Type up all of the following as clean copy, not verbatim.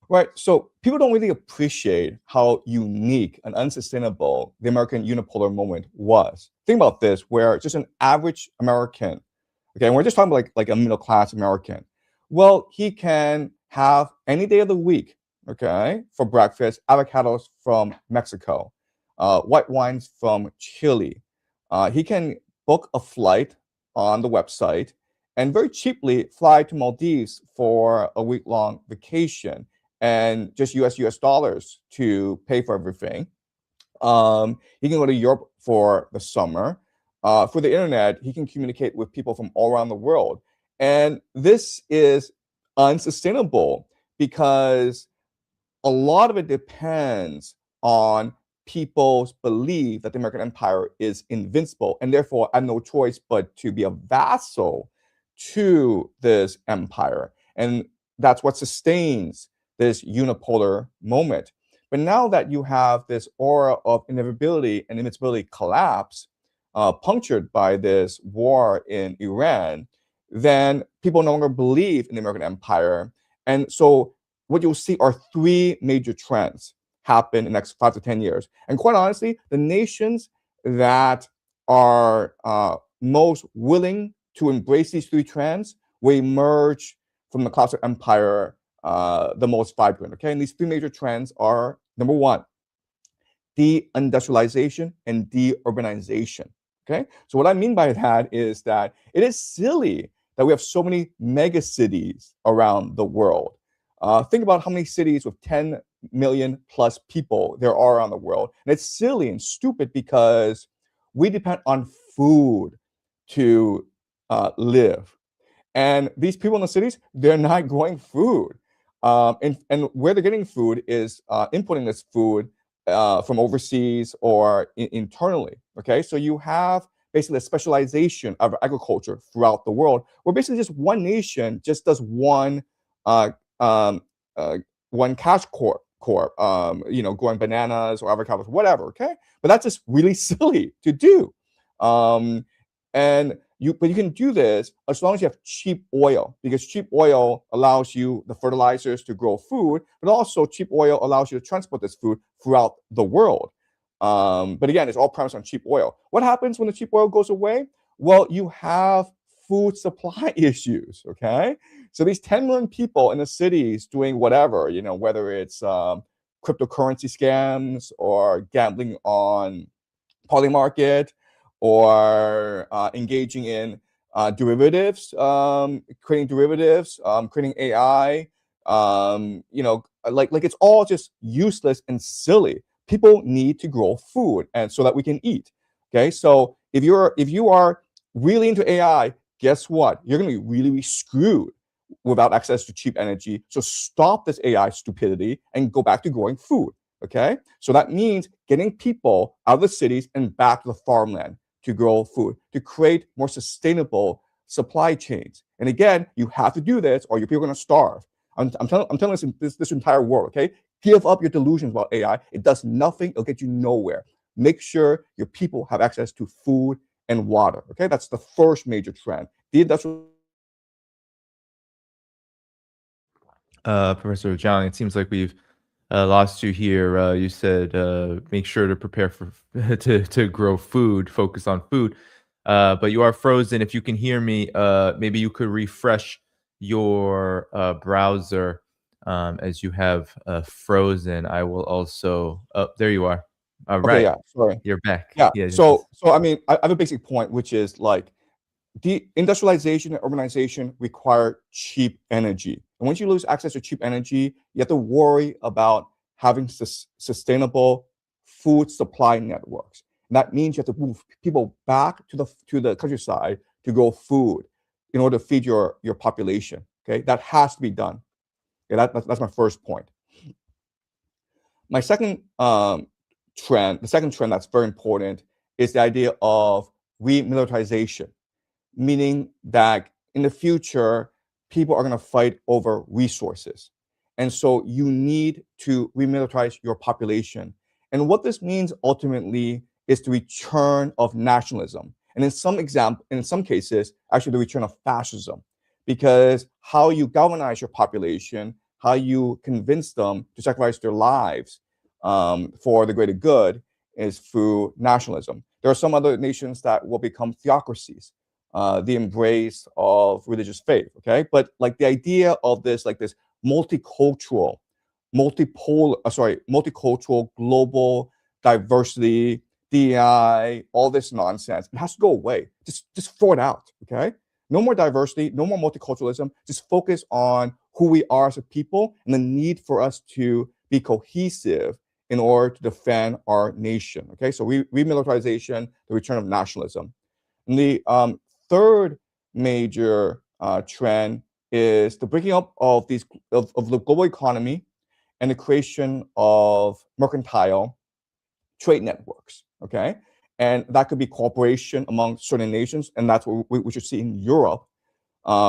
Right. So people don't really appreciate how unique and unsustainable the American unipolar moment was. Think about this, where just an average American, okay, and we're just talking about like a middle class American. Well, he can have any day of the week, okay, for breakfast, avocados from Mexico, white wines from Chile. He can book a flight on the website and very cheaply fly to Maldives for a week-long vacation and just US dollars to pay for everything. He can go to Europe for the summer. For the internet, he can communicate with people from all around the world. And this is unsustainable because a lot of it depends on people's belief that the American empire is invincible, and therefore I have no choice but to be a vassal to this empire. And that's what sustains this unipolar moment. But now that you have this aura of inevitability and invincibility collapse, punctured by this war in Iran, then people no longer believe in the American empire. And so what you'll see are three major trends happen in the next 5 to 10 years. And quite honestly, the nations that are most willing to embrace these three trends will emerge from the collapse of empire the most vibrant. Okay, and these three major trends are: number one, de-industrialization and de-urbanization. Okay, so what I mean by that is that it is silly that we have so many mega cities around the world. Think about how many cities with 10 million plus people there are around the world. And it's silly and stupid because we depend on food to live. And these people in the cities, they're not growing food. And where they're getting food is importing this food from overseas or internally. Okay, so you have basically a specialization of agriculture throughout the world, where basically just one nation just does uh, um, one cash corp, growing bananas or avocados, whatever. Okay, but that's just really silly to do. Um, but you can do this as long as you have cheap oil, because cheap oil allows you the fertilizers to grow food, but also cheap oil allows you to transport this food throughout the world. But again, it's all premised on cheap oil. What happens when the cheap oil goes away? Well, you have food supply issues. Okay, so these 10 million people in the cities doing whatever, whether it's cryptocurrency scams or gambling on poly market, or engaging in derivatives, creating derivatives, creating AI. Like it's all just useless and silly. People need to grow food, and so that we can eat. Okay, so if you are really into AI, guess what? You're going to be really, really screwed without access to cheap energy. So stop this AI stupidity and go back to growing food. Okay, so that means getting people out of the cities and back to the farmland to grow food, to create more sustainable supply chains. And again, you have to do this, or your people are going to starve. I'm telling this entire world. Okay, give up your delusions about AI. It does nothing. It'll get you nowhere. Make sure your people have access to food and water. Okay, that's the first major trend. The industrial. Professor Jiang, it seems like we've lost you here. You said make sure to prepare for to grow food, focus on food. But you are frozen. If you can hear me, maybe you could refresh your browser as you have frozen. I will also. Oh, there you are. All Okay, right, yeah, sorry. you're back. Yeah. Yeah. So I mean, I have a basic point, which is like de-industrialization and urbanization require cheap energy. And once you lose access to cheap energy, you have to worry about having sustainable food supply networks. And that means you have to move people back to the countryside to grow food in order to feed your population. Okay, that has to be done. Okay, that's my first point. My second the second trend that's very important is the idea of remilitarization, meaning that in the future, people are going to fight over resources. And so you need to remilitarize your population. And what this means ultimately is the return of nationalism. And in some cases, actually the return of fascism. Because how you galvanize your population, how you convince them to sacrifice their lives for the greater good is through nationalism. There are some other nations that will become theocracies, the embrace of religious faith, okay? But like the idea of this, like this multicultural, multicultural, global diversity, DEI, all this nonsense, it has to go away. Just throw it out, okay? No more diversity, no more multiculturalism. Just focus on who we are as a people and the need for us to be cohesive in order to defend our nation. Okay, so remilitarization, the return of nationalism. And the third major trend is the breaking up of the global economy and the creation of mercantile trade networks. Okay, and that could be cooperation among certain nations, and that's what we should see in Europe,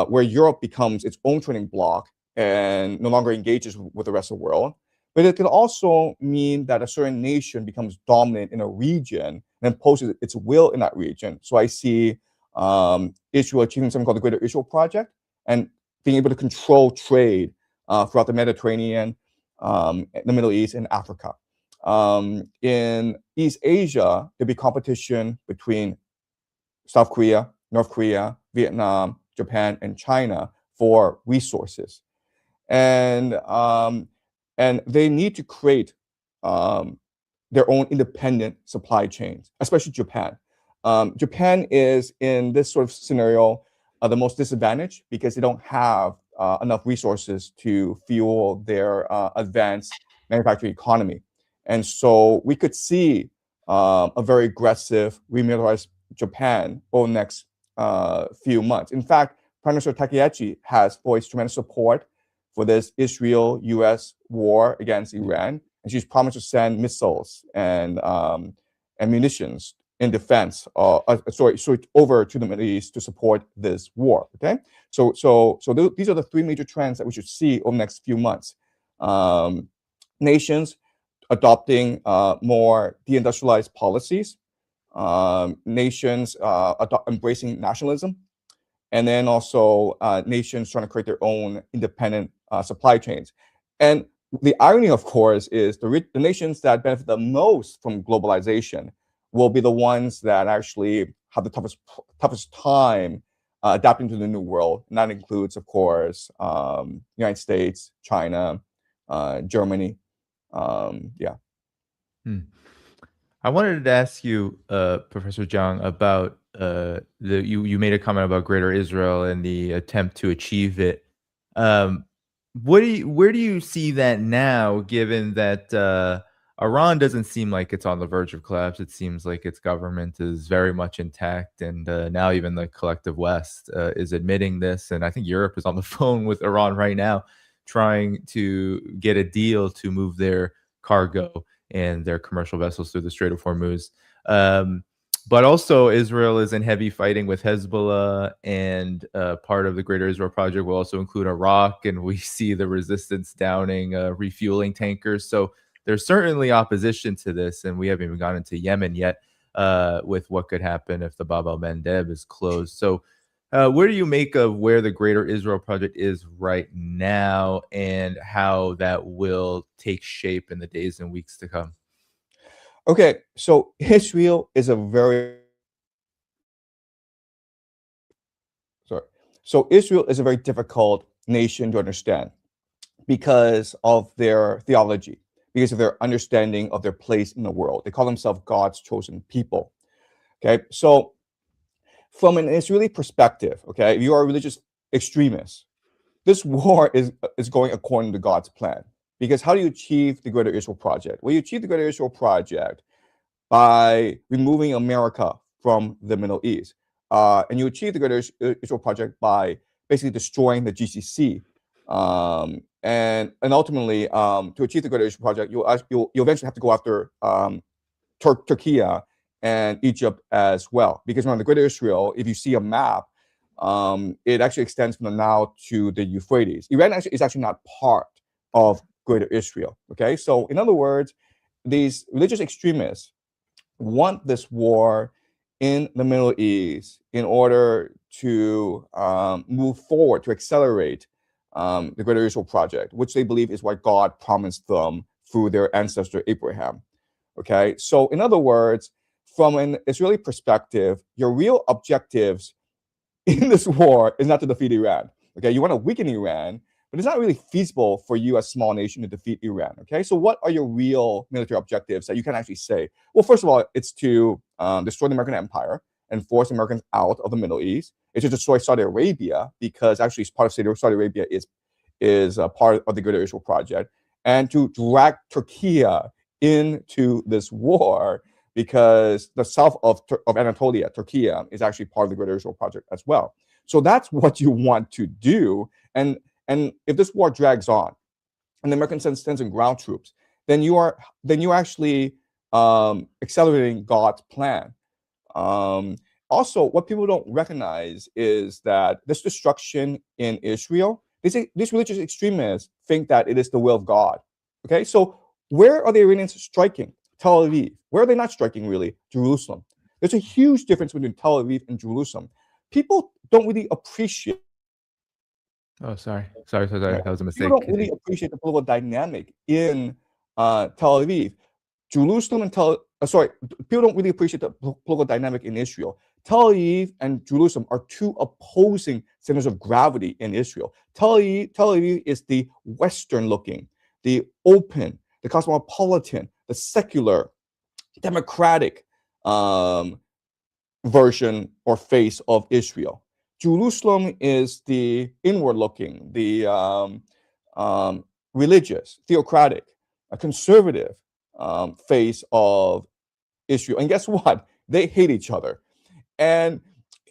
where Europe becomes its own trading bloc and no longer engages with the rest of the world. But it can also mean that a certain nation becomes dominant in a region and imposes its will in that region. So I see Israel achieving something called the Greater Israel Project and being able to control trade throughout the Mediterranean, the Middle East, and Africa. In East Asia, there'd be competition between South Korea, North Korea, Vietnam, Japan, and China for resources. And they need to create their own independent supply chains, especially Japan. Japan is in this sort of scenario the most disadvantaged because they don't have enough resources to fuel their advanced manufacturing economy. And so we could see a very aggressive remilitarized Japan over the next few months. In fact, Prime Minister Takaichi has voiced tremendous support for this Israel-U.S. war against Iran, and she's promised to send missiles and munitions in defense, over to the Middle East to support this war. Okay, so these are the three major trends that we should see over the next few months. Nations adopting more de-industrialized policies, nations embracing nationalism, and then also nations trying to create their own independent supply chains. And the irony, of course, is the nations that benefit the most from globalization will be the ones that actually have the toughest time adapting to the new world. And that includes, of course, United States, China, Germany. Yeah. I wanted to ask you, Professor Jiang, about you made a comment about Greater Israel and the attempt to achieve it. Where do you see that now, given that Iran doesn't seem like it's on the verge of collapse? It seems like its government is very much intact, and now even the collective West is admitting this. And I think Europe is on the phone with Iran right now, trying to get a deal to move their cargo and their commercial vessels through the Strait of Hormuz. But also, Israel is in heavy fighting with Hezbollah, and part of the Greater Israel Project will also include Iraq, and we see the resistance downing refueling tankers. So there's certainly opposition to this, and we haven't even gone into Yemen yet with what could happen if the Bab el-Mandeb is closed. So where do you make of where the Greater Israel Project is right now and how that will take shape in the days and weeks to come? Okay, so Israel is a very difficult nation to understand because of their theology, because of their understanding of their place in the world. They call themselves God's chosen people. Okay, so from an Israeli perspective, okay, if you are a religious extremist, this war is going according to God's plan. Because how do you achieve the Greater Israel Project? Well, you achieve the Greater Israel Project by removing America from the Middle East. And you achieve the Greater Israel Project by basically destroying the GCC. And ultimately, to achieve the Greater Israel Project, you'll eventually have to go after Turkey and Egypt as well. Because around the Greater Israel, if you see a map, it actually extends from the Nile to the Euphrates. Iran is actually not part of Greater Israel. Okay, so in other words, these religious extremists want this war in the Middle East in order to move forward, to accelerate the Greater Israel Project, which they believe is what God promised them through their ancestor Abraham. Okay, so in other words, from an Israeli perspective, your real objectives in this war is not to defeat Iran. Okay, you want to weaken Iran, but it's not really feasible for you as a small nation to defeat Iran. Okay, so what are your real military objectives that you can actually say? Well, first of all, it's to destroy the American empire and force Americans out of the Middle East. It's to destroy Saudi Arabia because actually part of Saudi Arabia is a part of the Greater Israel Project, and to drag Turkey into this war because the south of Anatolia, Turkey, is actually part of the Greater Israel Project as well. So that's what you want to do. And if this war drags on, and the American sends in ground troops, then you're actually accelerating God's plan. Also, what people don't recognize is that this destruction in Israel, these religious extremists think that it is the will of God. Okay, so where are the Iranians striking? Tel Aviv. Where are they not striking really? Jerusalem. There's a huge difference between Tel Aviv and Jerusalem. People don't really appreciate. Oh, sorry. Sorry. Right? That was a People mistake. don't really appreciate the political dynamic in Tel Aviv. Jerusalem and people don't really appreciate the political dynamic in Israel. Tel Aviv and Jerusalem are two opposing centers of gravity in Israel. Tel Aviv is the Western looking, the open, the cosmopolitan, the secular, democratic version or face of Israel. Jerusalem is the inward looking, the religious, theocratic, a conservative face of Israel. And guess what? They hate each other. And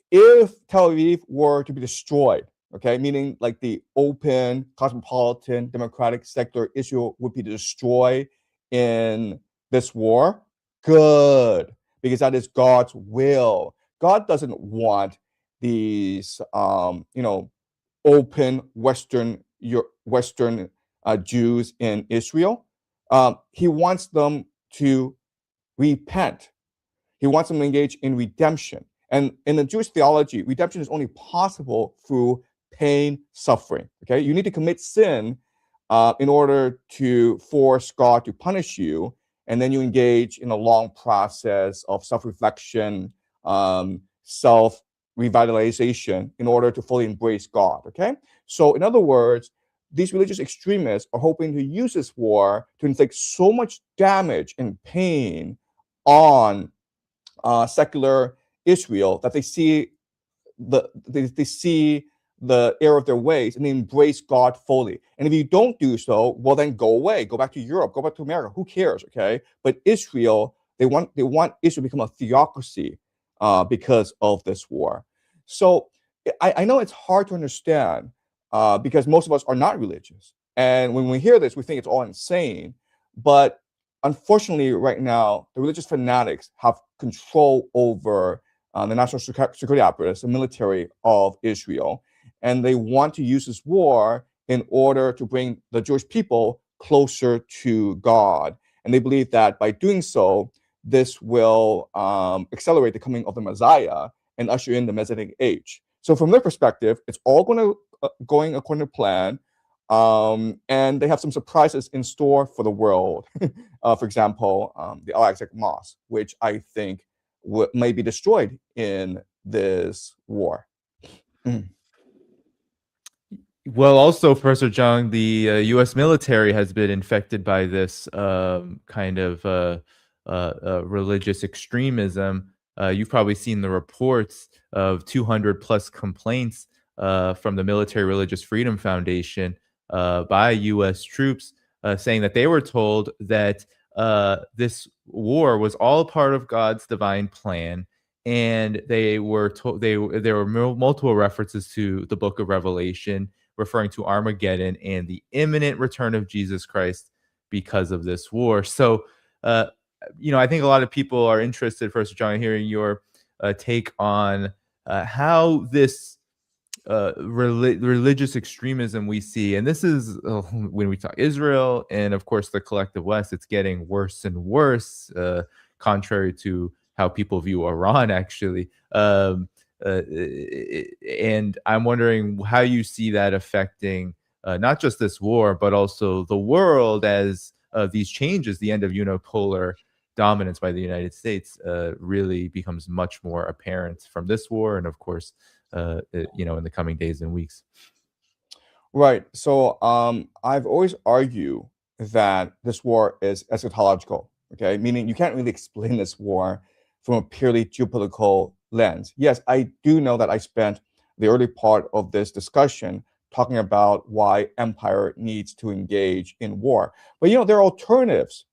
if Tel Aviv were to be destroyed, okay, meaning like the open, cosmopolitan, democratic secular Israel would be destroyed in this war, good, because that is God's will. God doesn't want these, open Western Jews in Israel. He wants them to repent. He wants them to engage in redemption. And in the Jewish theology, redemption is only possible through pain, suffering. Okay, you need to commit sin in order to force God to punish you, and then you engage in a long process of self-reflection, self-revitalization in order to fully embrace God. Okay, so in other words, these religious extremists are hoping to use this war to inflict so much damage and pain on secular Israel that they see the error of their ways and they embrace God fully. And if you don't do so, well, then go away, go back to Europe, go back to America. Who cares? Okay, but Israel, they want Israel to become a theocracy because of this war. So I know it's hard to understand because most of us are not religious, and when we hear this, we think it's all insane. But unfortunately, right now, the religious fanatics have control over the national security apparatus, the military of Israel, and they want to use this war in order to bring the Jewish people closer to God. And they believe that by doing so, this will accelerate the coming of the Messiah and usher in the Messianic age. So from their perspective, it's all going according to plan. And they have some surprises in store for the world. For example, the Al-Aqsa Mosque, which I think may be destroyed in this war. Well, also, Professor Jiang, the U.S. military has been infected by this kind of religious extremism. You've probably seen the reports of 200 plus complaints from the Military Religious Freedom Foundation by U.S. troops saying that they were told that this war was all part of God's divine plan, and they were told there were multiple references to the Book of Revelation referring to Armageddon and the imminent return of Jesus Christ because of this war. So, I think a lot of people are interested, first, John, hearing your take on how this religious extremism we see, and this is when we talk Israel and, of course, the collective West, it's getting worse and worse, contrary to how people view Iran, actually. And I'm wondering how you see that affecting not just this war, but also the world as these changes, the end of unipolar dominance by the United States, really becomes much more apparent from this war, and of course, in the coming days and weeks. Right. So I've always argued that this war is eschatological, okay? Meaning you can't really explain this war from a purely geopolitical lens. Yes, I do know that I spent the early part of this discussion talking about why empire needs to engage in war. But there are alternatives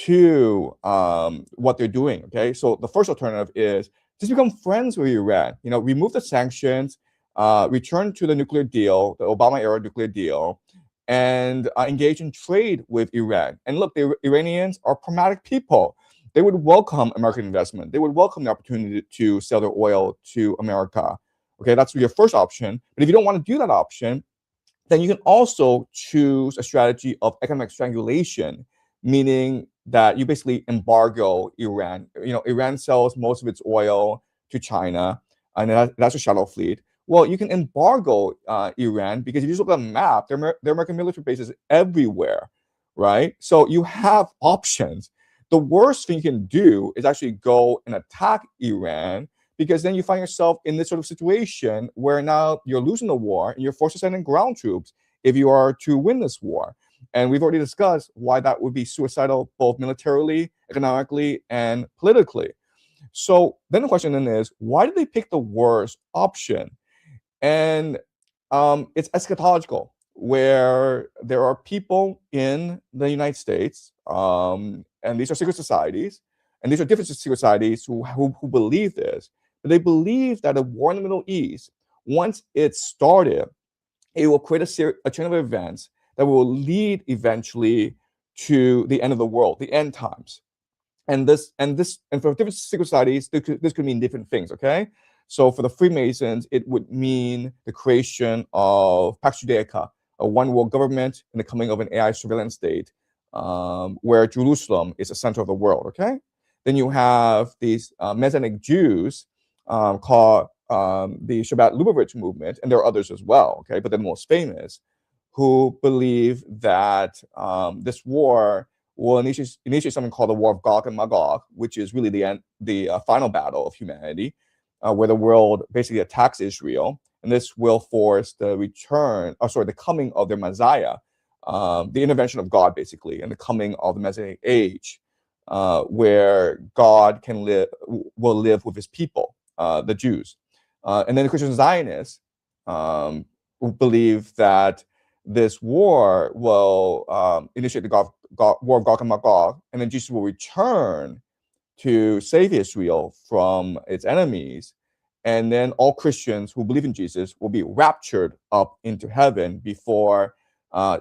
to what they're doing, okay? So the first alternative is just become friends with Iran, remove the sanctions, return to the nuclear deal, the Obama era nuclear deal, and engage in trade with Iran. And look, the Iranians are pragmatic people. They would welcome American investment. They would welcome the opportunity to sell their oil to America. Okay, that's your first option. But if you don't want to do that option, then you can also choose a strategy of economic strangulation, meaning that you basically embargo Iran. Iran sells most of its oil to China, and that's a shadow fleet. Well, you can embargo Iran because if you look at the map, there are American military bases everywhere, right? So you have options. The worst thing you can do is actually go and attack Iran, because then you find yourself in this sort of situation where now you're losing the war and you're forced to send in ground troops if you are to win this war. And we've already discussed why that would be suicidal, both militarily, economically, and politically. So then the question then is, why did they pick the worst option? And it's eschatological, where there are people in the United States, and these are secret societies, and these are different secret societies who believe this. But they believe that a war in the Middle East, once it started, it will create a chain of events that will lead eventually to the end of the world, the end times. And for different secret societies, this could mean different things. Okay, so for the Freemasons, it would mean the creation of Pax Judaica, a one world government, and the coming of an AI surveillance state, where Jerusalem is the center of the world. Okay, then you have these messianic Jews, called the Shabbat Lubavitch movement, and there are others as well. Okay, but the most famous, who believe that this war will initiate something called the War of Gog and Magog, which is really the final battle of humanity, where the world basically attacks Israel, and this will force the coming of their Messiah, the intervention of God, basically, and the coming of the Messianic age, where God will live with His people, the Jews, and then the Christian Zionists, who believe that this war will initiate the War of Gog and Magog, and then Jesus will return to save Israel from its enemies. And then all Christians who believe in Jesus will be raptured up into heaven before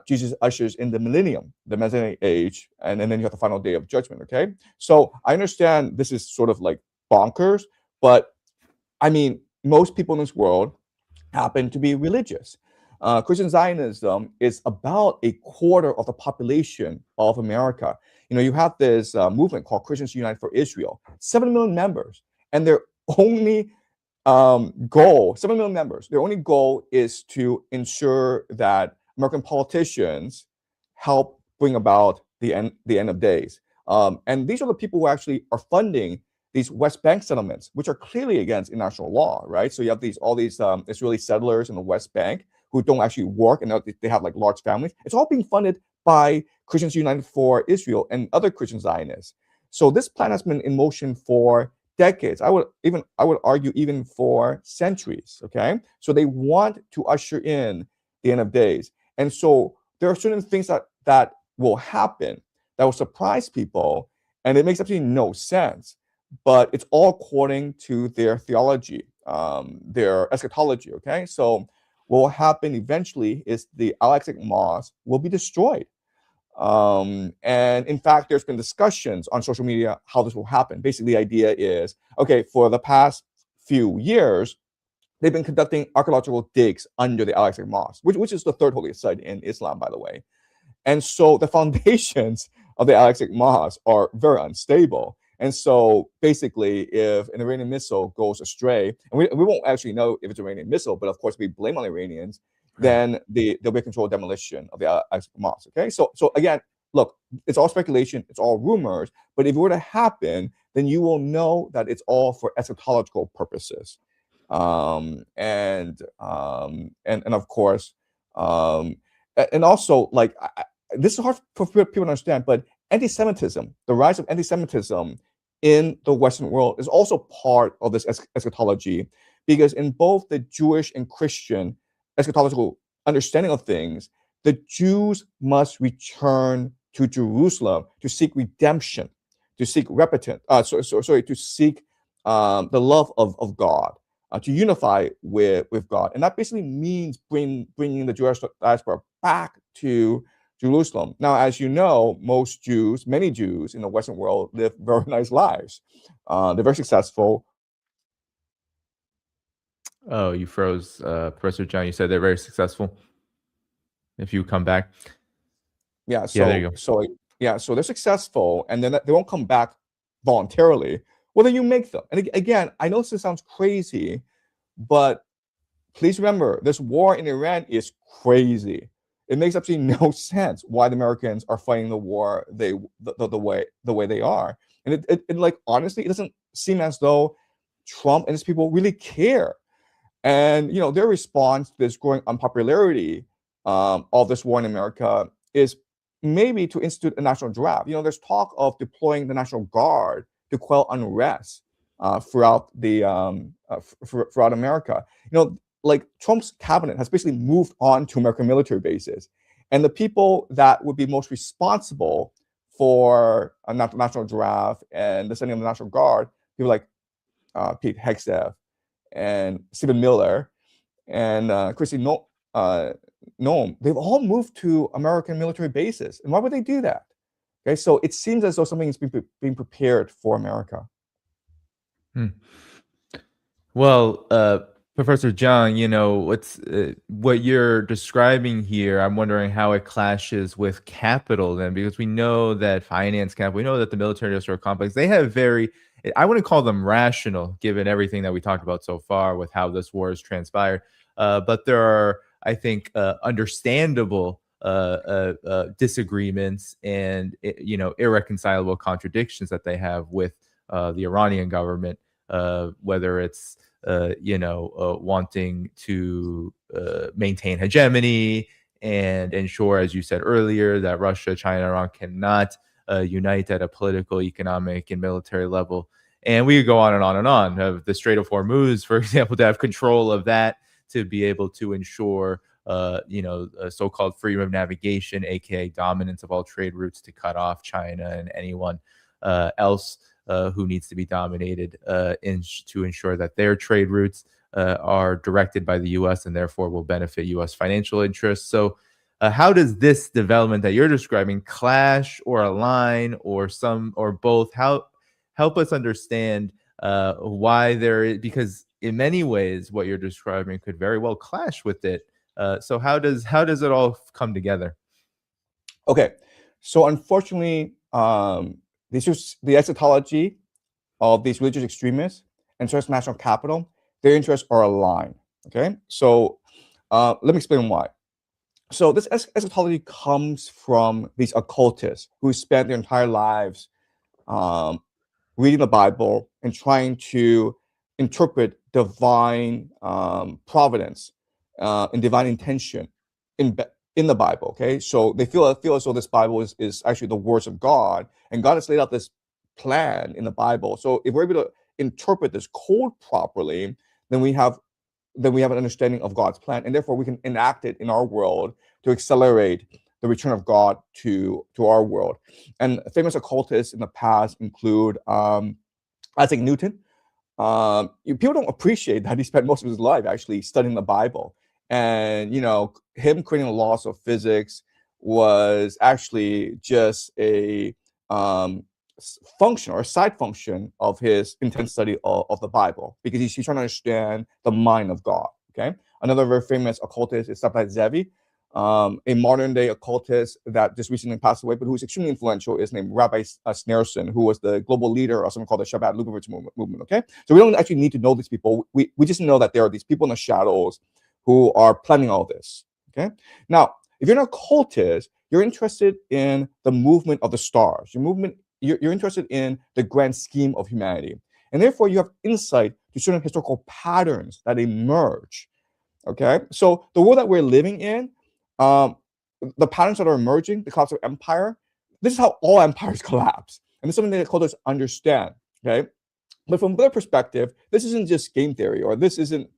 Jesus ushers in the millennium, the Messianic age, and then you have the final day of judgment. Okay, so I understand this is sort of like bonkers, but I mean, most people in this world happen to be religious. Christian Zionism is about a quarter of the population of America. You have this movement called Christians United for Israel, 7 million members, and their only 7 million members, their only goal is to ensure that American politicians help bring about the end of days. And these are the people who actually are funding these West Bank settlements, which are clearly against international law, right? So you have all these Israeli settlers in the West Bank who don't actually work, and they have like large families. It's all being funded by Christians United for Israel and other Christian Zionists. So this plan has been in motion for decades. I would argue even for centuries. Okay, so they want to usher in the end of days, and so there are certain things that will happen that will surprise people, and it makes absolutely no sense. But it's all according to their theology, their eschatology. Okay, so what will happen eventually is the Al-Aqsa Mosque will be destroyed. And in fact, there's been discussions on social media how this will happen. Basically, the idea is, okay, for the past few years, they've been conducting archaeological digs under the Al-Aqsa Mosque, which is the third holiest site in Islam, by the way. And so the foundations of the Al-Aqsa Mosque are very unstable. And so basically, if an Iranian missile goes astray, and we won't actually know if it's an Iranian missile, but of course we blame on the Iranians. then there'll be a controlled demolition of the mosque. Okay, so again, look, it's all speculation, it's all rumors, but if it were to happen, then you will know that it's all for eschatological purposes. And of course, and also, like, this is hard for people to understand, but anti-Semitism, the rise of anti-Semitism in the Western world is also part of this eschatology, because in both the Jewish and Christian eschatological understanding of things, the Jews must return to Jerusalem to seek redemption, to seek to seek the love of God, to unify with God. And that basically means bringing the Jewish diaspora back to Jerusalem. Now, as you know, many Jews in the Western world live very nice lives. They're very successful. Oh, you froze, Professor Jiang. You said they're very successful. If you come back. Yeah, Yeah, there you go. So they're successful, and then they won't come back voluntarily. Well, then you make them. And again, I know this sounds crazy, but please remember, this war in Iran is crazy. It makes absolutely no sense why the Americans are fighting the war the way they are. And it like, honestly, it doesn't seem as though Trump and his people really care. And their response to this growing unpopularity of this war in America is maybe to institute a national draft. There's talk of deploying the National Guard to quell unrest throughout America. Like, Trump's cabinet has basically moved on to American military bases, and the people that would be most responsible for a national draft and the sending of the National Guard, people like Pete Hegseth and Stephen Miller and Christy Noem, they've all moved to American military bases. And why would they do that? Okay, so it seems as though something is being prepared for America. Well, Professor Jiang, what you're describing here, I'm wondering how it clashes with capital then, because we know that finance capital, we know that the military industrial complex, they have I wouldn't call them rational, given everything that we talked about so far with how this war has transpired. But there are, I think, understandable disagreements and, irreconcilable contradictions that they have with the Iranian government, whether it's wanting to maintain hegemony and ensure, as you said earlier, that Russia, China, Iran cannot unite at a political, economic, and military level. And we could go on and on and on. Of the Strait of Hormuz, for example, to have control of that, to be able to ensure, so-called freedom of navigation, aka dominance of all trade routes, to cut off China and anyone else who needs to be dominated to ensure that their trade routes are directed by the U.S. and therefore will benefit U.S. financial interests. So how does this development that you're describing clash or align or both? Help us understand why because in many ways what you're describing could very well clash with it. So how does it all come together? Okay, so unfortunately, the eschatology of these religious extremists and transnational capital, their interests are aligned. Okay, so let me explain why. So this eschatology comes from these occultists who spent their entire lives reading the Bible and trying to interpret divine providence and divine intention in the Bible. Okay, so they feel as though this Bible is actually the words of God, and God has laid out this plan in the Bible. So if we're able to interpret this code properly, then we have an understanding of God's plan, and therefore we can enact it in our world to accelerate the return of God to our world. And famous occultists in the past include Isaac Newton. People don't appreciate that he spent most of his life actually studying the Bible, and him creating the laws of physics was actually just a function or a side function of his intense study of the Bible, because he's trying to understand the mind of God. Okay, another very famous occultist is Sabtai Zevi, a modern day occultist that just recently passed away, but who's extremely influential, is named Rabbi Sneerson, who was the global leader of something called the Shabbat Lubavitch movement. Okay, so we don't actually need to know these people. We just know that there are these people in the shadows who are planning all this. Okay. Now, if you're an occultist, you're interested in the movement of the stars. You're interested in the grand scheme of humanity. And therefore, you have insight to certain historical patterns that emerge. Okay. So the world that we're living in, um, the patterns that are emerging, the collapse of empire, this is how all empires collapse. And this is something that occultists understand. Okay. But from their perspective, this isn't just game theory, or this isn't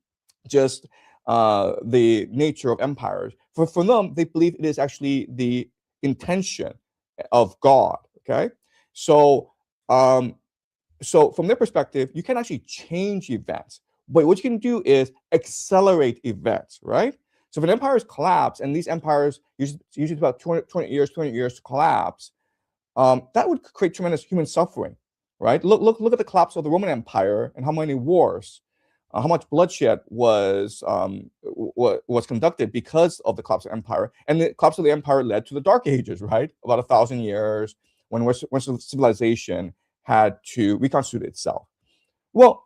just the nature of empires. For them, they believe it is actually the intention of God. Okay, so um, so from their perspective, you can actually change events, but what you can do is accelerate events, right? So if an empire is collapsed, and these empires usually about 200 years to collapse, that would create tremendous human suffering, right? Look at the collapse of the Roman Empire and how many wars, how much bloodshed was conducted because of the collapse of the empire. And the collapse of the empire led to the Dark Ages, right? About 1,000 years when Western civilization had to reconstitute itself. Well,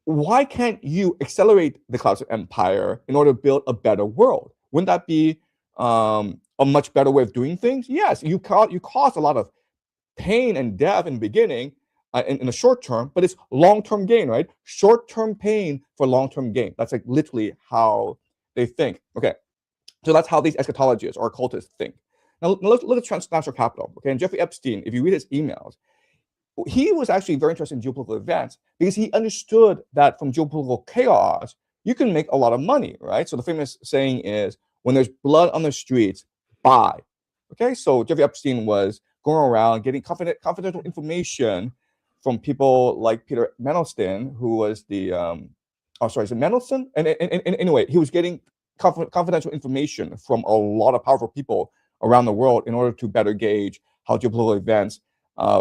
why can't you accelerate the collapse of empire in order to build a better world? Wouldn't that be a much better way of doing things? Yes, you cause a lot of pain and death in the beginning, in the short term, but it's long-term gain, right? Short-term pain for long-term gain. That's like literally how they think. Okay, so that's how these eschatologists or occultists think. Now look at transnational capital. Okay, and Jeffrey Epstein, if you read his emails, he was actually very interested in geopolitical events because he understood that from geopolitical chaos, you can make a lot of money, right? So the famous saying is, when there's blood on the streets, buy. Okay, so Jeffrey Epstein was going around getting confidential information from people like Peter Mandelson, who was the, oh, sorry, is it Mandelson? And anyway, he was getting confidential information from a lot of powerful people around the world in order to better gauge how geopolitical events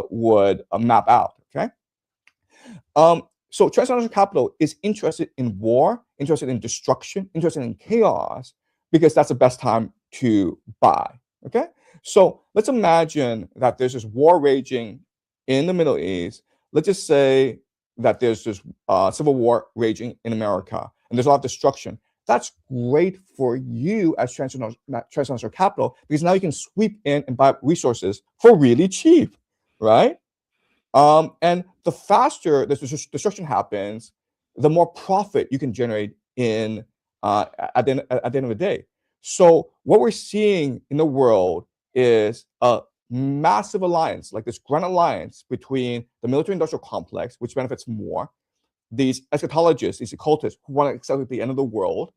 would map out. Okay. So transnational capital is interested in war, interested in destruction, interested in chaos, because that's the best time to buy. Okay. So let's imagine that there's this war raging in the Middle East. Let's just say that there's this civil war raging in America, and there's a lot of destruction. That's great for you as transnational capital, because now you can sweep in and buy resources for really cheap, right? And the faster this destruction happens, the more profit you can generate in at the end of the day. So what we're seeing in the world is a massive alliance, like this grand alliance between the military-industrial complex, which benefits more, these eschatologists, these occultists who want to accelerate the end of the world,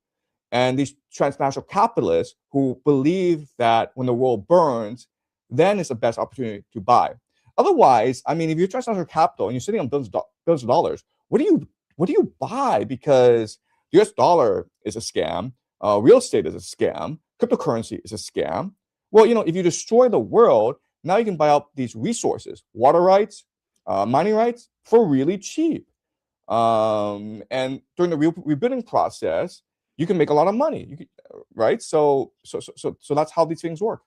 and these transnational capitalists who believe that when the world burns, then it's the best opportunity to buy. Otherwise, I mean, if you're transnational capital and you're sitting on billions of dollars, what do you buy? Because the US dollar is a scam, real estate is a scam, cryptocurrency is a scam. Well, if you destroy the world, now you can buy out these resources, water rights, mining rights, for really cheap. And during the rebuilding process, you can make a lot of money. Right? So that's how these things work.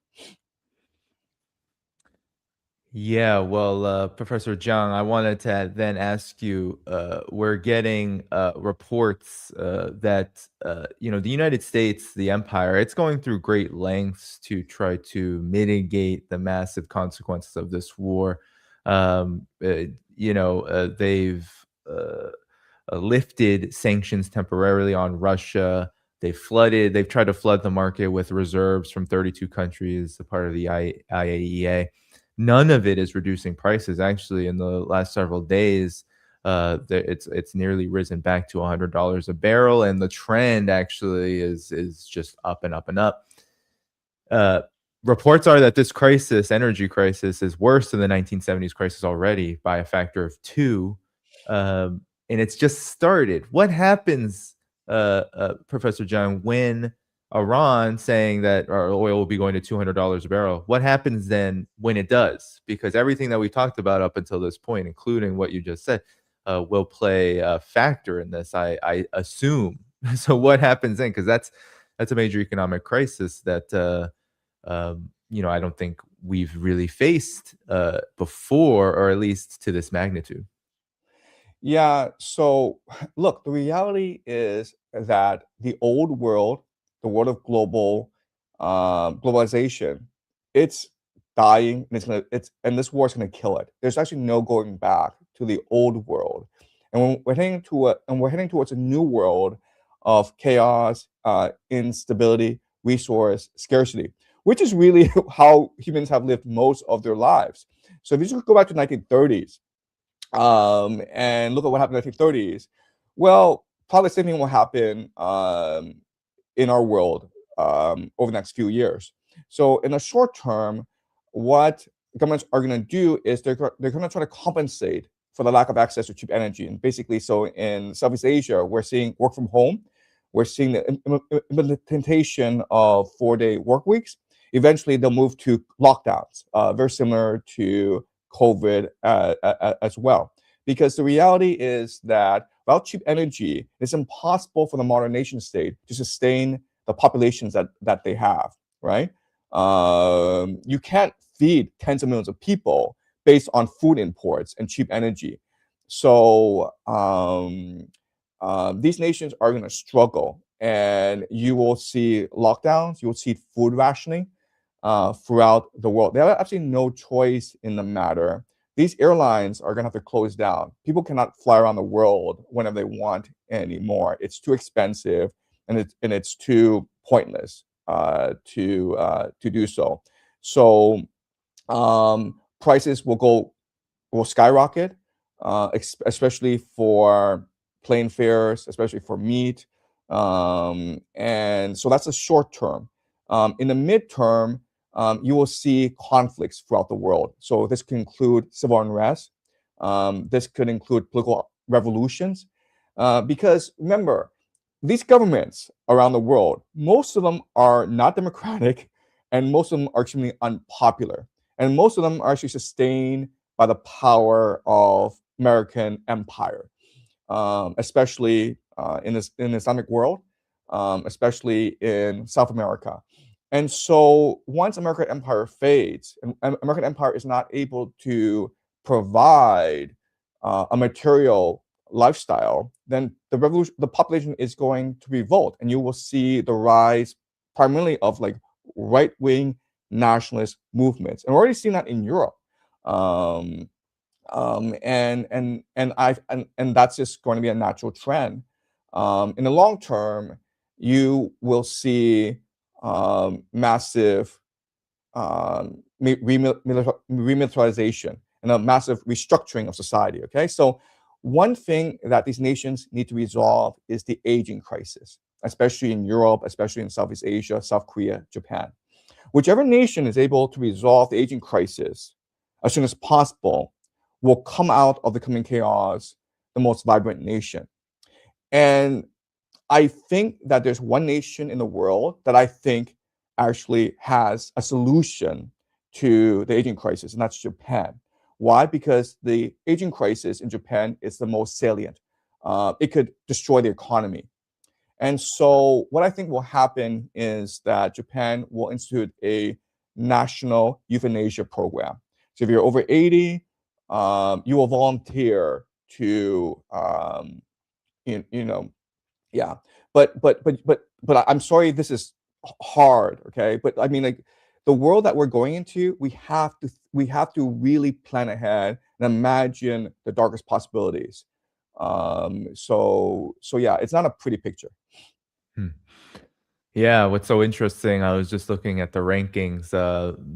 Yeah, well, Professor Jiang, I wanted to then ask you, we're getting reports that, the United States, the empire, it's going through great lengths to try to mitigate the massive consequences of this war. They've lifted sanctions temporarily on Russia. They've tried to flood the market with reserves from 32 countries, a part of the IAEA. None of it is reducing prices. Actually, in the last several days, it's nearly risen back to $100 a barrel, and the trend actually is just up and up and up. Reports are that this energy crisis, is worse than the 1970s crisis already by a factor of 2, and it's just started. What happens, Professor John, when Iran saying that our oil will be going to $200 a barrel? What happens then when it does? Because everything that we talked about up until this point, including what you just said, will play a factor in this, I assume. So what happens then? Because that's a major economic crisis that I don't think we've really faced before, or at least to this magnitude. Yeah, so look, the reality is that the old world, the world of globalization, it's dying and this war is gonna kill it. There's actually no going back to the old world. And when we're heading towards a new world of chaos, instability, resource scarcity, which is really how humans have lived most of their lives. So if you just go back to 1930s, and look at what happened in the 1930s. Well, probably the same thing will happen in our world over the next few years. So in the short term, what governments are going to do is they're going to try to compensate for the lack of access to cheap energy. And basically, so in Southeast Asia, we're seeing work from home. We're seeing the implementation of 4-day work weeks. Eventually, they'll move to lockdowns, very similar to COVID as well. Because the reality is that without cheap energy, it's impossible for the modern nation state to sustain the populations that they have, right? You can't feed tens of millions of people based on food imports and cheap energy. So these nations are going to struggle, and you will see lockdowns, you will see food rationing throughout the world. They have absolutely no choice in the matter. These airlines are going to have to close down. People cannot fly around the world whenever they want anymore. It's too expensive, and it's too pointless to do so. So prices will skyrocket, especially for plane fares, especially for meat. And so that's a short term. In the midterm, you will see conflicts throughout the world. So this could include civil unrest. This could include political revolutions. Because remember, these governments around the world, most of them are not democratic, and most of them are extremely unpopular. And most of them are actually sustained by the power of American empire, especially in the Islamic world, especially in South America. And so once American empire fades, and American empire is not able to provide a material lifestyle, then the population is going to revolt, and you will see the rise primarily of like right wing nationalist movements, and we're already seeing that in Europe. Um, and that's just going to be a natural trend. In the long term, you will see massive remilitarization and a massive restructuring of society. Okay, so one thing that these nations need to resolve is the aging crisis, especially in Europe, especially in Southeast Asia, South Korea, Japan. Whichever nation is able to resolve the aging crisis as soon as possible will come out of the coming chaos the most vibrant nation. And I think that there's one nation in the world that I think actually has a solution to the aging crisis, and that's Japan. Why? Because the aging crisis in Japan is the most salient. It could destroy the economy. And so, what I think will happen is that Japan will institute a national euthanasia program. So, if you're over 80, you will volunteer to, you know, yeah. But I'm sorry, this is hard. Okay, but I mean, like the world that we're going into, we have to really plan ahead and imagine the darkest possibilities. So yeah, it's not a pretty picture. Hmm. Yeah, what's so interesting, I was just looking at the rankings.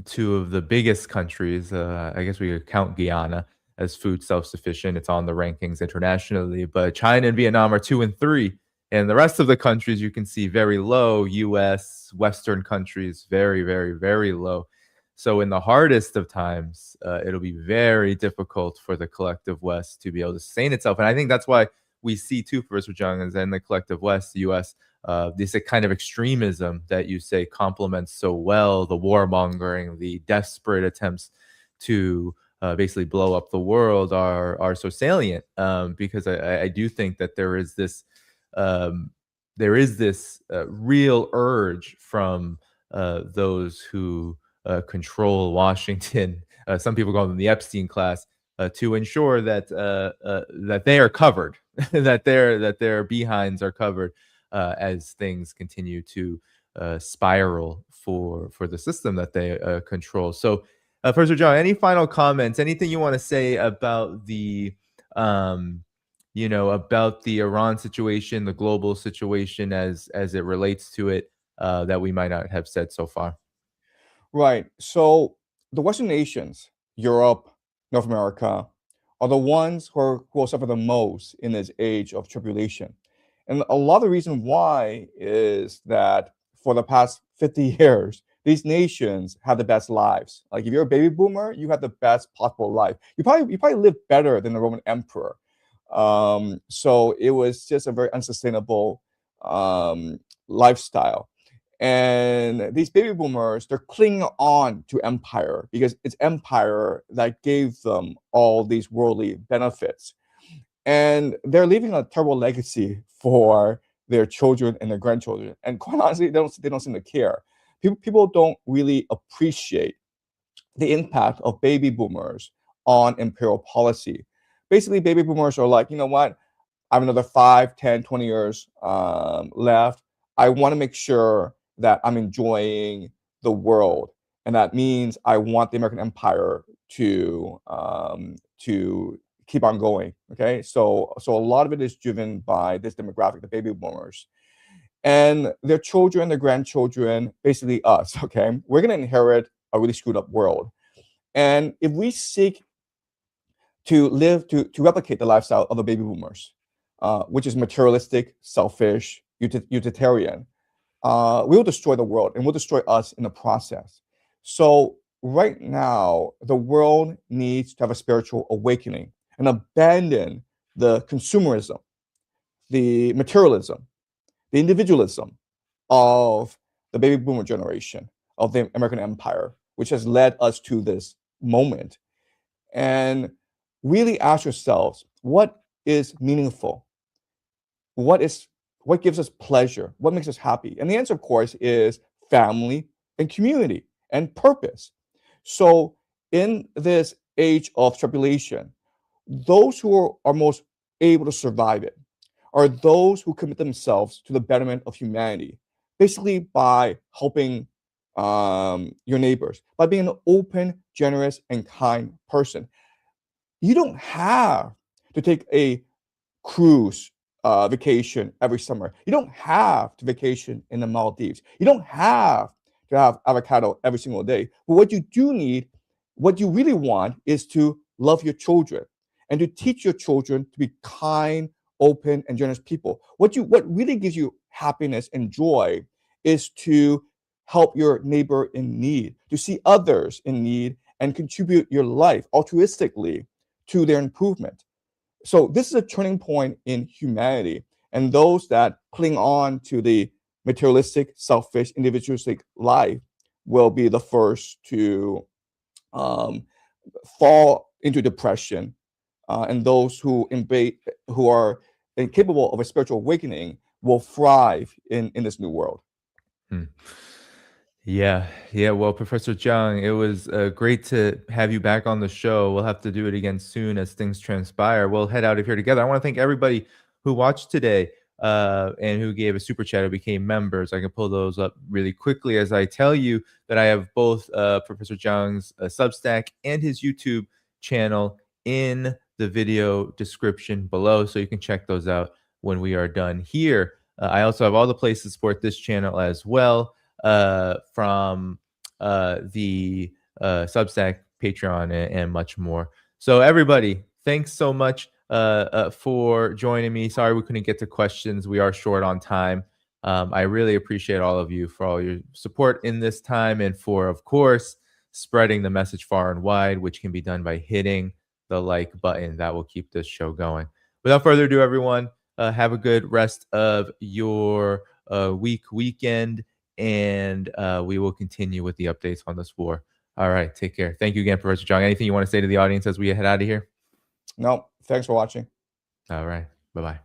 Two of the biggest countries, I guess we could count Guyana as food self-sufficient. It's on the rankings internationally, but China and Vietnam are 2 and 3. And the rest of the countries you can see very low. US, Western countries, very, very, very low. So in the hardest of times, it'll be very difficult for the collective West to be able to sustain itself. And I think that's why we see too, Professor Jung, is in the collective West, the US, this kind of extremism that you say complements so well the warmongering, the desperate attempts to basically blow up the world are so salient, because I do think that um, there is this real urge from those who control Washington. Some people call them the Epstein class, to ensure that that they are covered, that their behinds are covered as things continue to spiral for the system that they control. So, Professor Jiang, any final comments? Anything you want to say about the about the Iran situation, the global situation as it relates to it, that we might not have said so far? Right. So the Western nations, Europe, North America, are the ones who will suffer the most in this age of tribulation. And a lot of the reason why is that for the past 50 years, these nations have the best lives. Like if you're a baby boomer, you have the best possible life. You probably live better than the Roman emperor. So it was just a very unsustainable lifestyle. And these baby boomers, they're clinging on to empire because it's empire that gave them all these worldly benefits. And they're leaving a terrible legacy for their children and their grandchildren. And quite honestly, they don't seem to care. People don't really appreciate the impact of baby boomers on imperial policy. Basically, baby boomers are like, you know what? I have another 5, 10, 20 years left. I want to make sure that I'm enjoying the world. And that means I want the American empire to keep on going. Okay. So a lot of it is driven by this demographic, the baby boomers. And their children, their grandchildren, basically us, okay? We're gonna inherit a really screwed up world. And if we seek to replicate the lifestyle of the baby boomers, which is materialistic, selfish, utilitarian, we will destroy the world and we'll destroy us in the process. So right now, the world needs to have a spiritual awakening and abandon the consumerism, the materialism, the individualism of the baby boomer generation of the American empire, which has led us to this moment. And really ask yourselves, what is meaningful? What gives us pleasure? What makes us happy? And the answer, of course, is family and community and purpose. So in this age of tribulation, those who are most able to survive it are those who commit themselves to the betterment of humanity, basically by helping your neighbors, by being an open, generous, and kind person. You don't have to take a cruise vacation every summer. You don't have to vacation in the Maldives. You don't have to have avocado every single day. But what you do need, what you really want, is to love your children and to teach your children to be kind, open, and generous people. What really gives you happiness and joy is to help your neighbor in need, to see others in need and contribute your life altruistically to their improvement. So this is a turning point in humanity, and those that cling on to the materialistic, selfish, individualistic life will be the first to um, fall into depression, and those who are incapable of a spiritual awakening will thrive in this new world. Hmm. Yeah, yeah. Well, Professor Jiang, it was great to have you back on the show. We'll have to do it again soon as things transpire. We'll head out of here together. I want to thank everybody who watched today and who gave a super chat or became members. I can pull those up really quickly as I tell you that I have both Professor Jiang's Substack and his YouTube channel in the video description below, so you can check those out when we are done here. I also have all the places to support this channel as well, from the Substack, Patreon, and much more. So, everybody, thanks so much for joining me. Sorry we couldn't get to questions. We are short on time. I really appreciate all of you for all your support in this time and for, of course, spreading the message far and wide, which can be done by hitting the like button. That will keep this show going. Without further ado, everyone, have a good rest of your weekend, and we will continue with the updates on this war. All right, take care. Thank you again, Professor Jiang. Anything you want to say to the audience as we head out of here? No, thanks for watching. All right, bye bye.